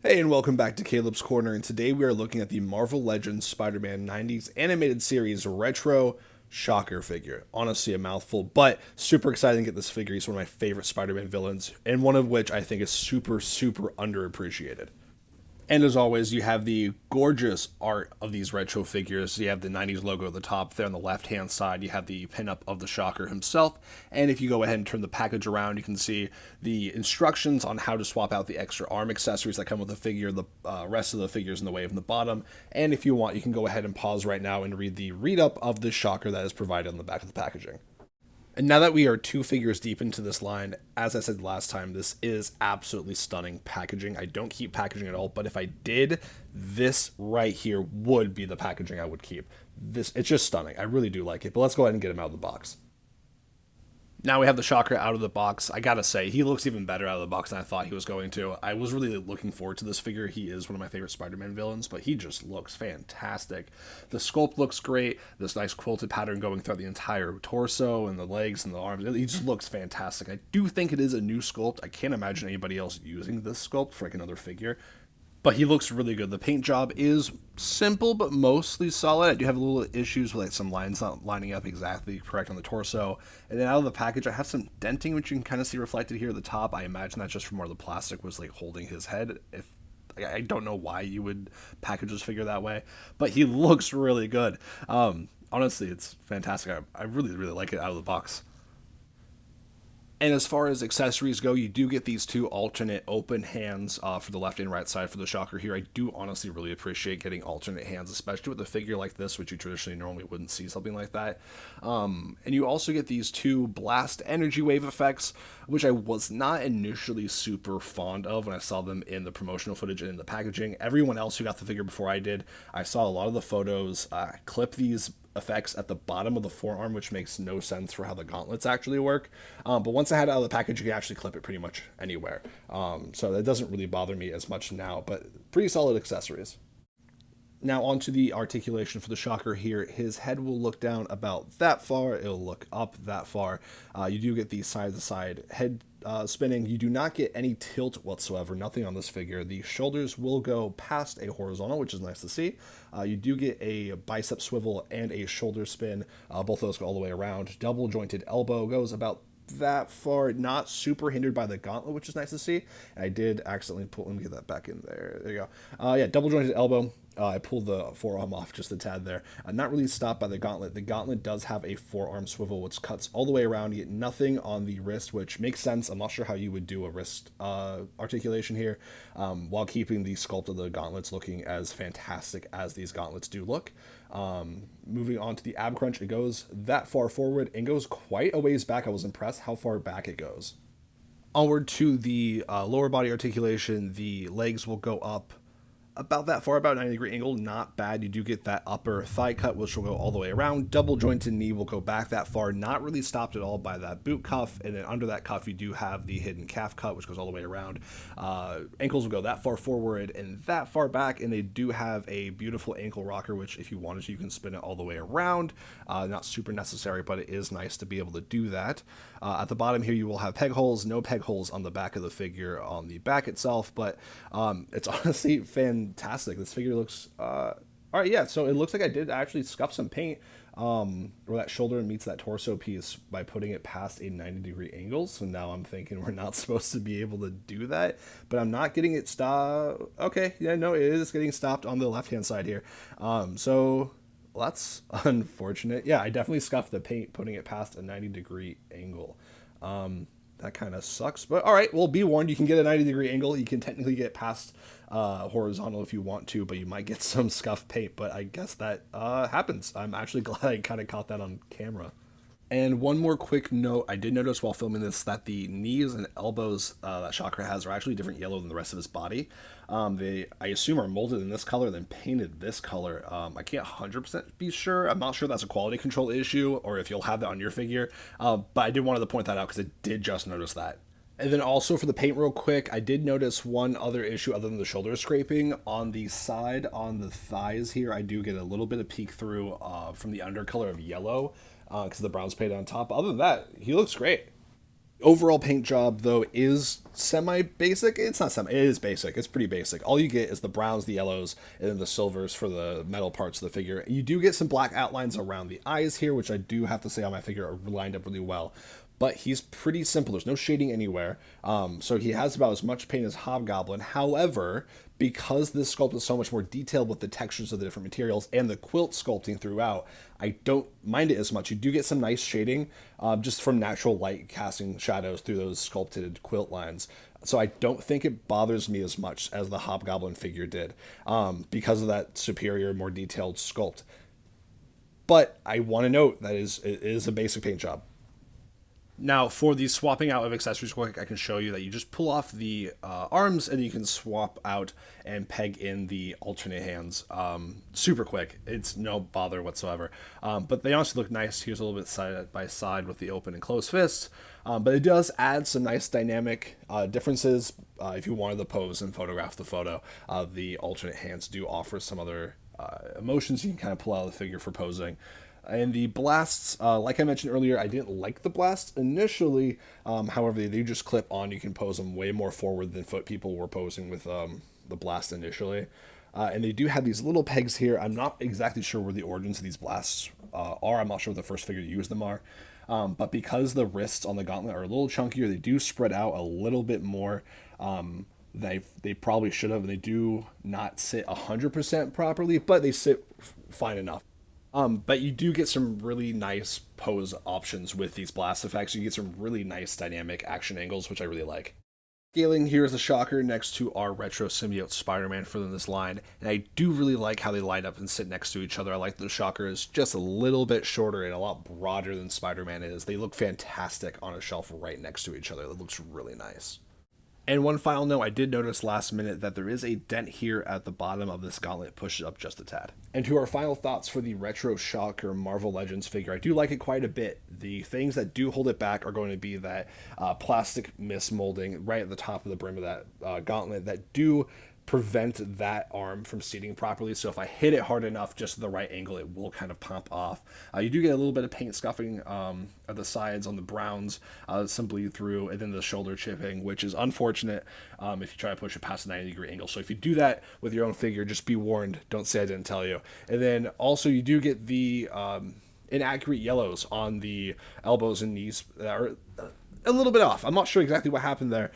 Hey, and welcome back to Caleb's Corner, and today we are looking at the Marvel Legends Spider-Man 90s animated series retro Shocker figure. Honestly, a mouthful, but super excited to get this figure. He's one of my favorite Spider-Man villains, and one of which I think is super underappreciated. And as always, you have the gorgeous art of these retro figures. You have the 90s logo at the top there on the left hand side. You have the pinup of the Shocker himself. And if you go ahead and turn the package around, you can see the instructions on how to swap out the extra arm accessories that come with the figure, the rest of the figures in the way from the bottom. And if you want, you can go ahead and pause right now and read the read up of the Shocker that is provided on the back of the packaging. And now that we are two figures deep into this line, as I said last time, this is absolutely stunning packaging. I don't keep packaging at all, but if I did, this right here would be the packaging I would keep. It's just stunning. I really do like it, but let's go ahead and get him out of the box. Now we have the Shocker out of the box. I gotta say, he looks even better out of the box than I thought he was going to. I was really looking forward to this figure. He is one of my favorite Spider-Man villains, but he just looks fantastic. The sculpt looks great. This nice quilted pattern going throughout the entire torso and the legs and the arms. He just looks fantastic. I do think it is a new sculpt. I can't imagine anybody else using this sculpt for like another figure. But he looks really good. The paint job is simple, but mostly solid. I do have a little issues with like some lines not lining up exactly correct on the torso. And then out of the package, I have some denting, which you can kind of see reflected here at the top. I imagine that's just from where the plastic was like holding his head. If I don't know why you would package this figure that way, but he looks really good. Honestly, it's fantastic. I really like it out of the box. And as far as accessories go, you do get these two alternate open hands for the left and right side for the Shocker here. I do honestly really appreciate getting alternate hands, especially with a figure like this, which you traditionally normally wouldn't see something like that. And you also get these two blast energy wave effects, which I was not initially super fond of when I saw them in the promotional footage and in the packaging. Everyone else who got the figure before I did, I saw a lot of the photos clip these effects at the bottom of the forearm, which makes no sense for how the gauntlets actually work. But once I had it out of the package, you can actually clip it pretty much anywhere. So that doesn't really bother me as much now, but pretty solid accessories. Now onto the articulation for the Shocker here. His head will look down about that far. It'll look up that far. You do get the side-to-side head spinning. You do not get any tilt whatsoever. Nothing on this figure. The shoulders will go past a horizontal, which is nice to see. You do get a bicep swivel and a shoulder spin. Both of those go all the way around. Double jointed elbow goes about that far, not super hindered by the gauntlet, which is nice to see. And I did accidentally pull. Let me get that back in there. There you go. Yeah, double jointed elbow. I pulled the forearm off just a tad there. Not really stopped by the gauntlet. The gauntlet does have a forearm swivel, which cuts all the way around. You get nothing on the wrist, which makes sense. I'm not sure how you would do a wrist articulation here, while keeping the sculpt of the gauntlets looking as fantastic as these gauntlets do look. Moving on to the ab crunch, it goes that far forward and goes quite a ways back. I was impressed how far back it goes. Onward to the lower body articulation, the legs will go up about that far, about 90-degree angle, not bad. You do get that upper thigh cut, which will go all the way around. Double jointed knee will go back that far, not really stopped at all by that boot cuff. And then under that cuff, you do have the hidden calf cut, which goes all the way around. Ankles will go that far forward and that far back, and they do have a beautiful ankle rocker, which if you wanted to, you can spin it all the way around. Not super necessary, but it is nice to be able to do that. At the bottom here, you will have peg holes. No peg holes on the back of the figure on the back itself, but it's honestly fantastic. This figure looks all right. Yeah, so it looks like I did actually scuff some paint where that shoulder meets that torso piece by putting it past a 90-degree angle. So now I'm thinking we're not supposed to be able to do that, but I'm not getting it stopped. Okay, yeah, no, it is getting stopped on the left hand side here. So well, that's unfortunate. Yeah, I definitely scuffed the paint putting it past a 90-degree angle. That kind of sucks, but all right, well, be warned, you can get a 90-degree angle. You can technically get past horizontal if you want to, but you might get some scuffed paint, but I guess that happens. I'm actually glad I kind of caught that on camera. And one more quick note, I did notice while filming this that the knees and elbows that Shocker has are actually different yellow than the rest of his body. They, I assume, are molded in this color, then painted this color. I can't 100% be sure. I'm not sure that's a quality control issue or if you'll have that on your figure. But I did want to point that out because I did just notice that. And then also for the paint real quick, I did notice one other issue other than the shoulder scraping. On the side, on the thighs here, I do get a little bit of peek through from the undercolor of yellow because the brown's painted on top. Other than that, he looks great. Overall paint job, though, is semi-basic. It's not semi, it is basic. It's pretty basic. All you get is the browns, the yellows, and then the silvers for the metal parts of the figure. You do get some black outlines around the eyes here, which I do have to say on my figure are lined up really well. But he's pretty simple. There's no shading anywhere. So he has about as much paint as Hobgoblin. However, because this sculpt is so much more detailed with the textures of the different materials and the quilt sculpting throughout, I don't mind it as much. You do get some nice shading just from natural light casting shadows through those sculpted quilt lines. So I don't think it bothers me as much as the Hobgoblin figure did because of that superior, more detailed sculpt. But I want to note that it is a basic paint job. Now, for the swapping out of accessories quick, I can show you that you just pull off the arms and you can swap out and peg in the alternate hands super quick. It's no bother whatsoever. But they honestly look nice. Here's a little bit side by side with the open and closed fists. But it does add some nice dynamic differences if you wanted to pose and photograph the photo. The alternate hands do offer some other emotions you can kind of pull out of the figure for posing. And the blasts, like I mentioned earlier, I didn't like the blasts initially. However, they do just clip on. You can pose them way more forward than people were posing with the blast initially. And they do have these little pegs here. I'm not exactly sure where the origins of these blasts are. I'm not sure what the first figure to use them are. But because the wrists on the gauntlet are a little chunkier, they do spread out a little bit more. They probably should have. They do not sit 100% properly, but they sit fine enough. But you do get some really nice pose options with these blast effects. You get some really nice dynamic action angles, which I really like. Scaling here is a Shocker next to our Retro Symbiote Spider-Man for this line, and I do really like how they line up and sit next to each other. I like the Shocker is just a little bit shorter and a lot broader than Spider-Man is. They look fantastic on a shelf right next to each other. It looks really nice. And one final note, I did notice last minute that there is a dent here at the bottom of this gauntlet, pushed up just a tad. And to our final thoughts for the Retro Shocker Marvel Legends figure, I do like it quite a bit. The things that do hold it back are going to be that plastic mismolding right at the top of the brim of that gauntlet that do prevent that arm from seating properly. So if I hit it hard enough, just the right angle, it will kind of pop off. You do get a little bit of paint scuffing at the sides on the browns, some bleed through, and then the shoulder chipping, which is unfortunate if you try to push it past a 90-degree angle. So if you do that with your own figure, just be warned. Don't say I didn't tell you. And then also you do get the inaccurate yellows on the elbows and knees that are a little bit off. I'm not sure exactly what happened there.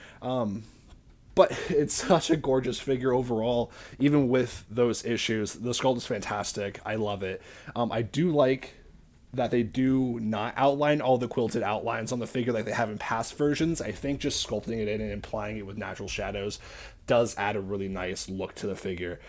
But it's such a gorgeous figure overall, even with those issues. The sculpt is fantastic. I love it. I do like that they do not outline all the quilted outlines on the figure like they have in past versions. I think just sculpting it in and applying it with natural shadows does add a really nice look to the figure.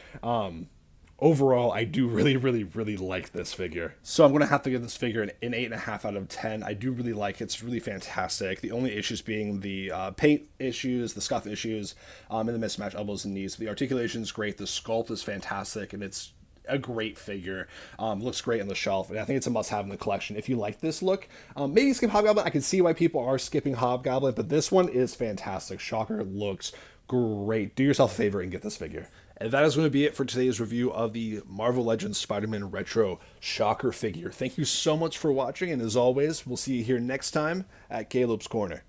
Overall, I do really, really, really like this figure. So I'm going to have to give this figure an 8.5 out of 10. I do really like it. It's really fantastic. The only issues being the paint issues, the scuff issues, and the mismatched elbows and knees. The articulation is great. The sculpt is fantastic, and it's a great figure. Looks great on the shelf, and I think it's a must-have in the collection. If you like this look, maybe skip Hobgoblin. I can see why people are skipping Hobgoblin, but this one is fantastic. Shocker looks great. Do yourself a favor and get this figure. And that is going to be it for today's review of the Marvel Legends Spider-Man Retro Shocker figure. Thank you so much for watching, and as always, we'll see you here next time at Caleb's Corner.